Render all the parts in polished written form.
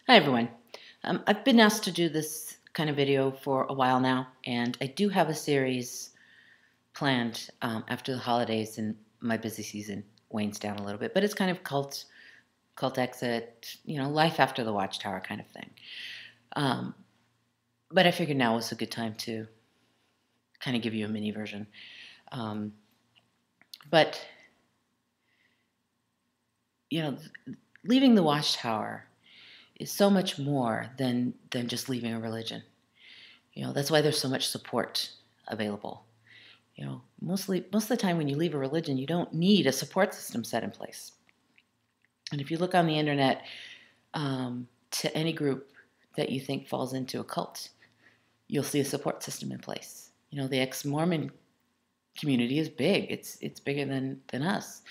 Hi everyone. I've been asked to do this kind of video for a while now, and I do have a series planned after the holidays and my busy season wanes down a little bit. But it's kind of cult exit, life after the Watchtower kind of thing. Um, but I figured now was a good time to kind of give you a mini version. Um, but you know, leaving the Watchtower is so much more than just leaving a religion. That's why there's so much support available. Most of the time when you leave a religion, you don't need a support system set in place. And if you look on the internet to any group that you think falls into a cult, you'll see a support system in place. The ex-Mormon community is big. It's bigger than us.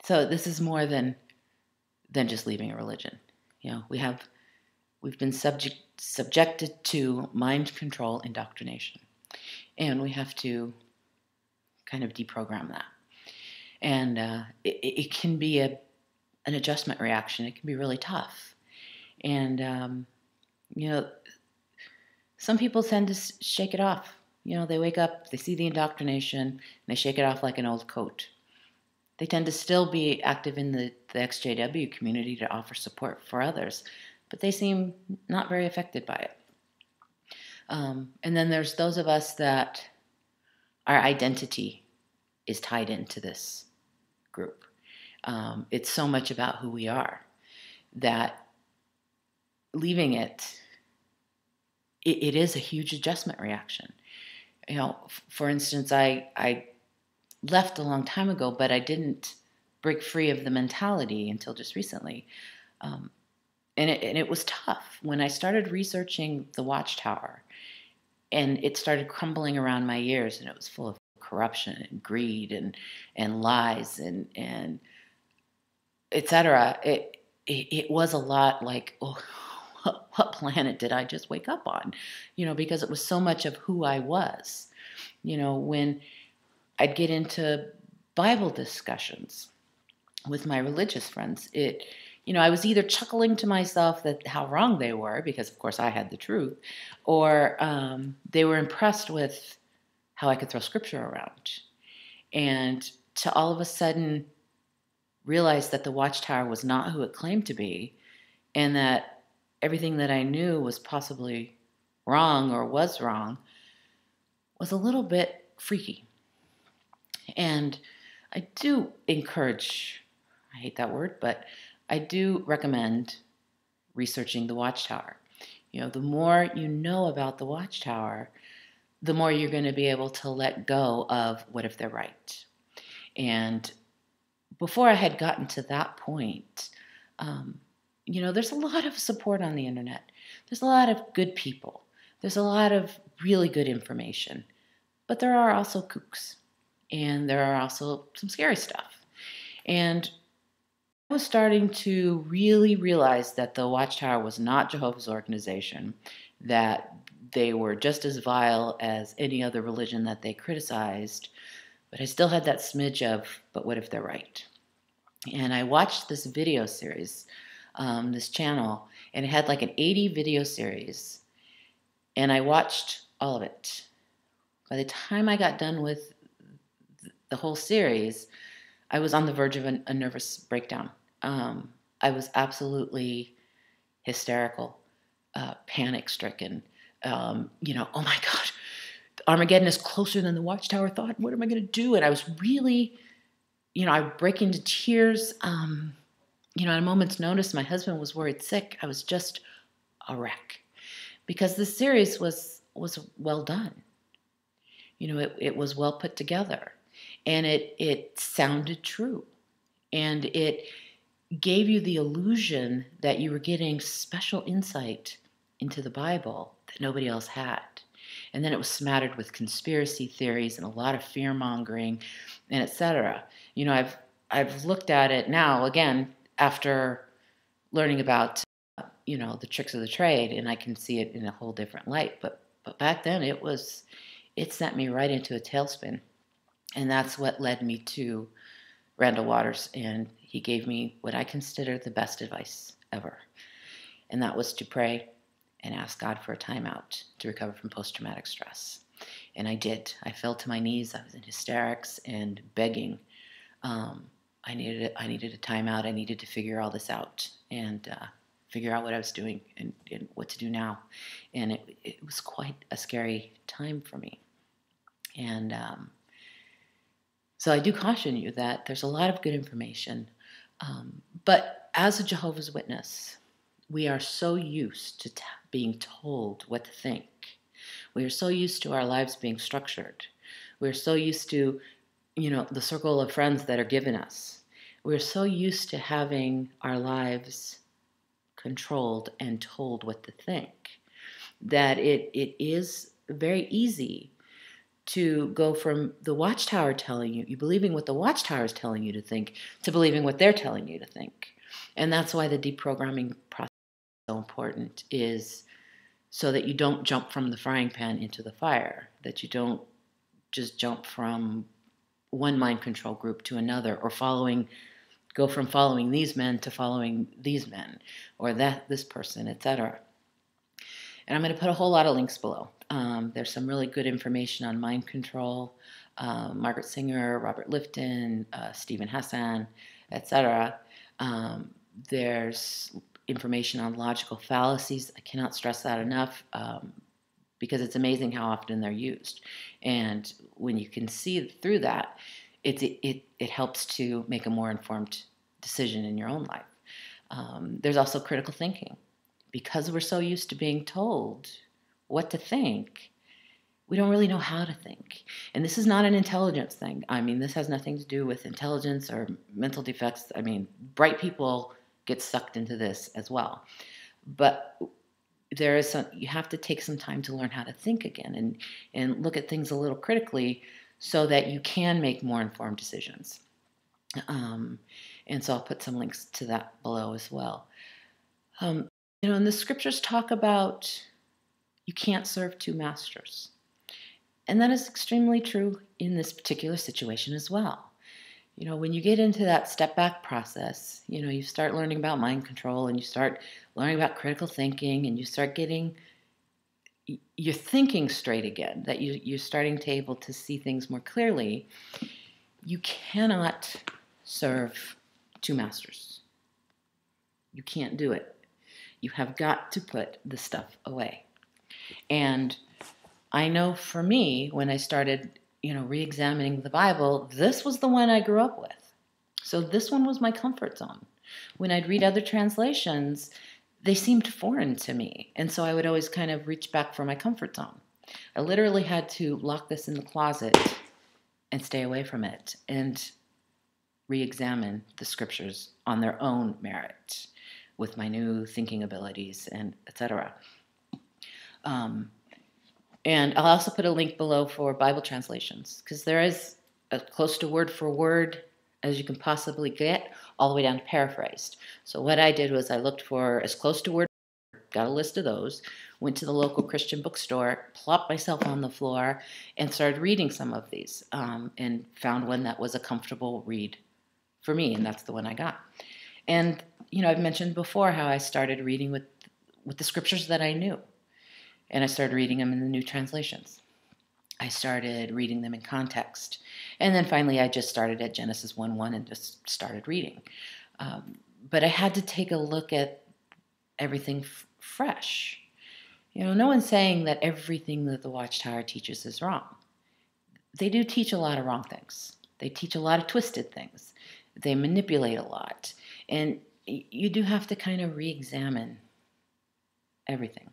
So this is more than just leaving a religion. We've been subjected to mind control indoctrination, and we have to kind of deprogram that. And it can be an adjustment reaction. It can be really tough. And some people tend to shake it off. They wake up, they see the indoctrination, and they shake it off like an old coat. They tend to still be active in the XJW community to offer support for others, but they seem not very affected by it. And then there's those of us that our identity is tied into this group. It's so much about who we are that leaving it is a huge adjustment reaction. For instance, I left a long time ago, but I didn't break free of the mentality until just recently. And it was tough. When I started researching the Watchtower, and it started crumbling around my ears, and it was full of corruption and greed and lies and etc. It was a lot like, oh, what planet did I just wake up on? Because it was so much of who I was. When I'd get into Bible discussions with my religious friends, I was either chuckling to myself that how wrong they were, because of course I had the truth, or they were impressed with how I could throw scripture around. And to all of a sudden realize that the Watchtower was not who it claimed to be, and that everything that I knew was possibly wrong or was wrong, was a little bit freaky. And I do encourage, I hate that word, but I do recommend researching the Watchtower. The more you know about the Watchtower, the more you're going to be able to let go of what if they're right. And before I had gotten to that point, there's a lot of support on the internet. There's a lot of good people. There's a lot of really good information. But there are also kooks. And there are also some scary stuff. And I was starting to really realize that the Watchtower was not Jehovah's organization, that they were just as vile as any other religion that they criticized, but I still had that smidge of, but what if they're right? And I watched this video series, this channel, and it had like an 80 video series, and I watched all of it. By the time I got done with the whole series, I was on the verge of a nervous breakdown. I was absolutely hysterical, panic-stricken. Oh my God, Armageddon is closer than the Watchtower thought. What am I going to do? And I was really, I would break into tears. At a moment's notice, my husband was worried sick. I was just a wreck because this series was well done. It was well put together. And it sounded true. And it gave you the illusion that you were getting special insight into the Bible that nobody else had. And then it was smattered with conspiracy theories and a lot of fear-mongering and etc. I've looked at it now, again, after learning about, the tricks of the trade, and I can see it in a whole different light. But back then, it sent me right into a tailspin. And that's what led me to Randall Watters and he gave me what I consider the best advice ever. And that was to pray and ask God for a timeout to recover from post-traumatic stress. And I did. I fell to my knees. I was in hysterics and begging. I needed a timeout. I needed to figure all this out and figure out what I was doing and what to do now. And it was quite a scary time for me. And so I do caution you that there's a lot of good information. But as a Jehovah's Witness, we are so used to being told what to think. We are so used to our lives being structured. We're so used to, the circle of friends that are given us. We're so used to having our lives controlled and told what to think that it is very easy to go from the Watchtower telling you believing what the Watchtower is telling you to think, to believing what they're telling you to think. And that's why the deprogramming process is so important, is so that you don't jump from the frying pan into the fire, that you don't just jump from one mind control group to another, or go from following these men to following these men, or this person, etc. And I'm going to put a whole lot of links below. There's some really good information on mind control. Margaret Singer, Robert Lifton, Stephen Hassan, etc. There's information on logical fallacies. I cannot stress that enough, because it's amazing how often they're used. And when you can see through that, it helps to make a more informed decision in your own life. There's also critical thinking. Because we're so used to being told what to think, we don't really know how to think. And this is not an intelligence thing. I mean, this has nothing to do with intelligence or mental defects. I mean, bright people get sucked into this as well. But you have to take some time to learn how to think again and look at things a little critically so that you can make more informed decisions. And so I'll put some links to that below as well. And the scriptures talk about you can't serve two masters. And that is extremely true in this particular situation as well. When you get into that step back process, you start learning about mind control and you start learning about critical thinking and you start getting your thinking straight again, that you're starting to able to see things more clearly. You cannot serve two masters. You can't do it. You have got to put the stuff away. And I know for me, when I started, re-examining the Bible, this was the one I grew up with. So this one was my comfort zone. When I'd read other translations, they seemed foreign to me. And so I would always kind of reach back for my comfort zone. I literally had to lock this in the closet and stay away from it and re-examine the scriptures on their own merit with my new thinking abilities and etc. And I'll also put a link below for Bible translations, because there is as close to word for word as you can possibly get, all the way down to paraphrased. So what I did was I looked for as close to word, got a list of those, went to the local Christian bookstore, plopped myself on the floor, and started reading some of these, and found one that was a comfortable read for me, and that's the one I got. And, I've mentioned before how I started reading with the scriptures that I knew. And I started reading them in the new translations. I started reading them in context. And then finally, I just started at Genesis 1:1 and just started reading. But I had to take a look at everything fresh. No one's saying that everything that the Watchtower teaches is wrong. They do teach a lot of wrong things. They teach a lot of twisted things. They manipulate a lot. And you do have to kind of re-examine everything.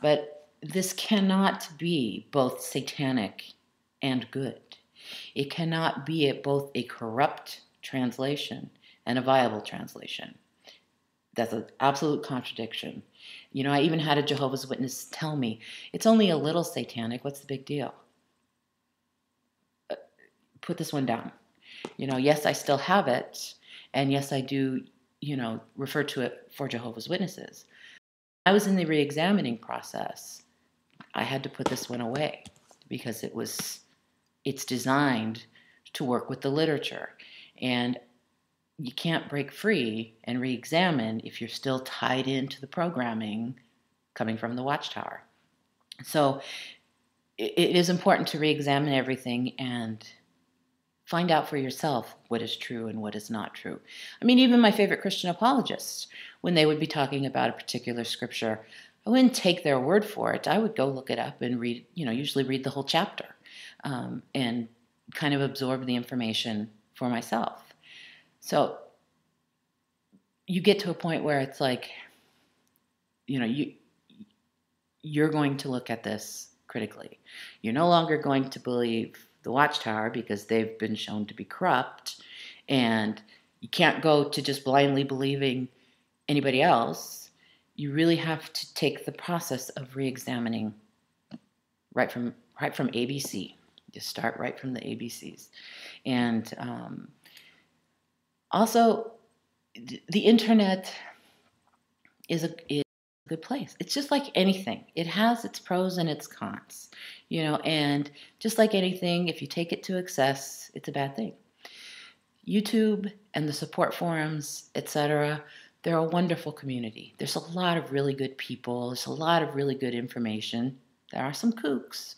But this cannot be both satanic and good. It cannot be both a corrupt translation and a viable translation. That's an absolute contradiction. I even had a Jehovah's Witness tell me, it's only a little satanic. What's the big deal? Put this one down. Yes, I still have it. And yes, I do, refer to it for Jehovah's Witnesses. I was in the re-examining process. I had to put this one away because it's designed to work with the literature. And, you can't break free and re-examine if you're still tied into the programming coming from the Watchtower. So it is important to re-examine everything and find out for yourself what is true and what is not true. I mean, even my favorite Christian apologists, when they would be talking about a particular scripture, I wouldn't take their word for it. I would go look it up and read, usually read the whole chapter, and kind of absorb the information for myself. So you get to a point where it's like, you're going to look at this critically. You're no longer going to believe the Watchtower because they've been shown to be corrupt, and you can't go to just blindly believing anybody else. You really have to take the process of re-examining right from ABC. Just start right from the ABCs. And also, the internet is a good place. It's just like anything. It has its pros and its cons, and just like anything, if you take it to excess, it's a bad thing. YouTube and the support forums, etc., they're a wonderful community. There's a lot of really good people. There's a lot of really good information. There are some kooks,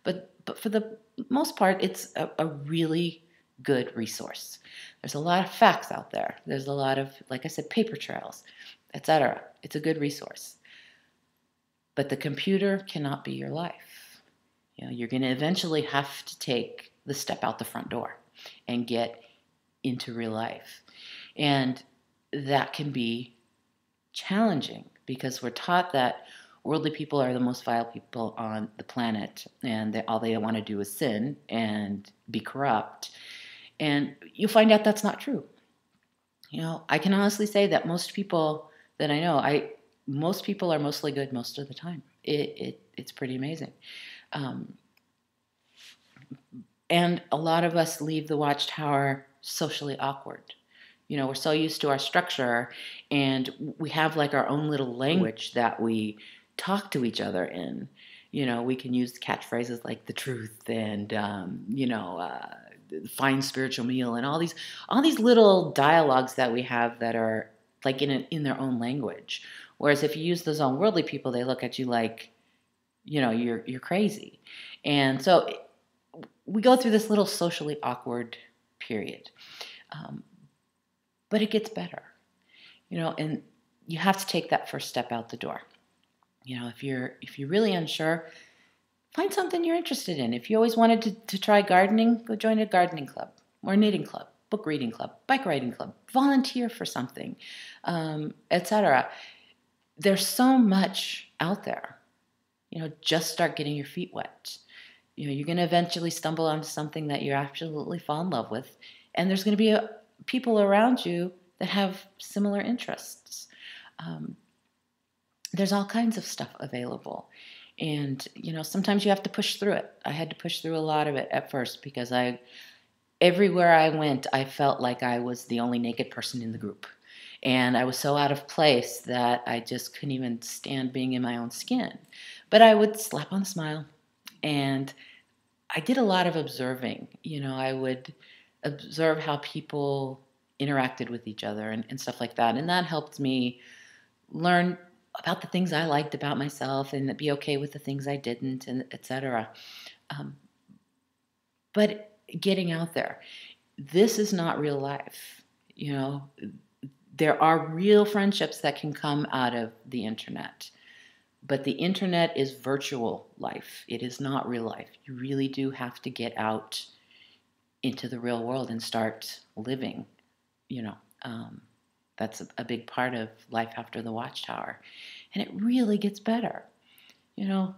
but for the most part, it's a really good resource. There's a lot of facts out there. There's a lot of, like I said, paper trails, etc. It's a good resource. But the computer cannot be your life. You're going to eventually have to take the step out the front door and get into real life. And that can be challenging because we're taught that worldly people are the most vile people on the planet, and all they want to do is sin and be corrupt. And you find out that's not true. I can honestly say that most people that I know, most people are mostly good most of the time. It's pretty amazing. And a lot of us leave the Watchtower socially awkward. We're so used to our structure, and we have like our own little language that we talk to each other in. We can use catchphrases like the truth and, find spiritual meal, and all these little dialogues that we have that are like in their own language. Whereas if you use those on worldly people, they look at you like, you're crazy. And so we go through this little socially awkward period. But it gets better, and you have to take that first step out the door. If you're really unsure, find something you're interested in. If you always wanted to try gardening, go join a gardening club or a knitting club, book reading club, bike riding club, volunteer for something, etc. There's so much out there. Just start getting your feet wet. You're going to eventually stumble onto something that you absolutely fall in love with, and there's going to be people around you that have similar interests. There's all kinds of stuff available. And, sometimes you have to push through it. I had to push through a lot of it at first because everywhere I went, I felt like I was the only naked person in the group. And I was so out of place that I just couldn't even stand being in my own skin. But I would slap on a smile. And I did a lot of observing. I would observe how people interacted with each other and stuff like that. And that helped me learn about the things I liked about myself and be okay with the things I didn't, and etc. But getting out there, this is not real life. There are real friendships that can come out of the internet. But the internet is virtual life. It is not real life. You really do have to get out into the real world and start living. That's a big part of life after the Watchtower. And it really gets better. I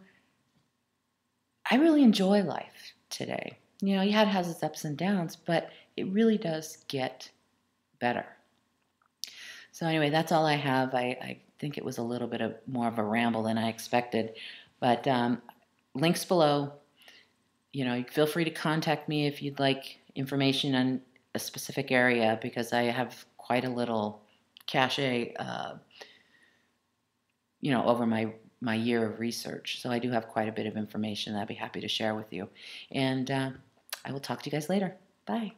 really enjoy life today. It has its ups and downs, but it really does get better. So anyway, that's all I have. I think it was a little bit more of a ramble than I expected. But links below. Feel free to contact me if you'd like information on a specific area, because I have quite a little cachet, over my year of research. So I do have quite a bit of information that I'd be happy to share with you. And I will talk to you guys later. Bye.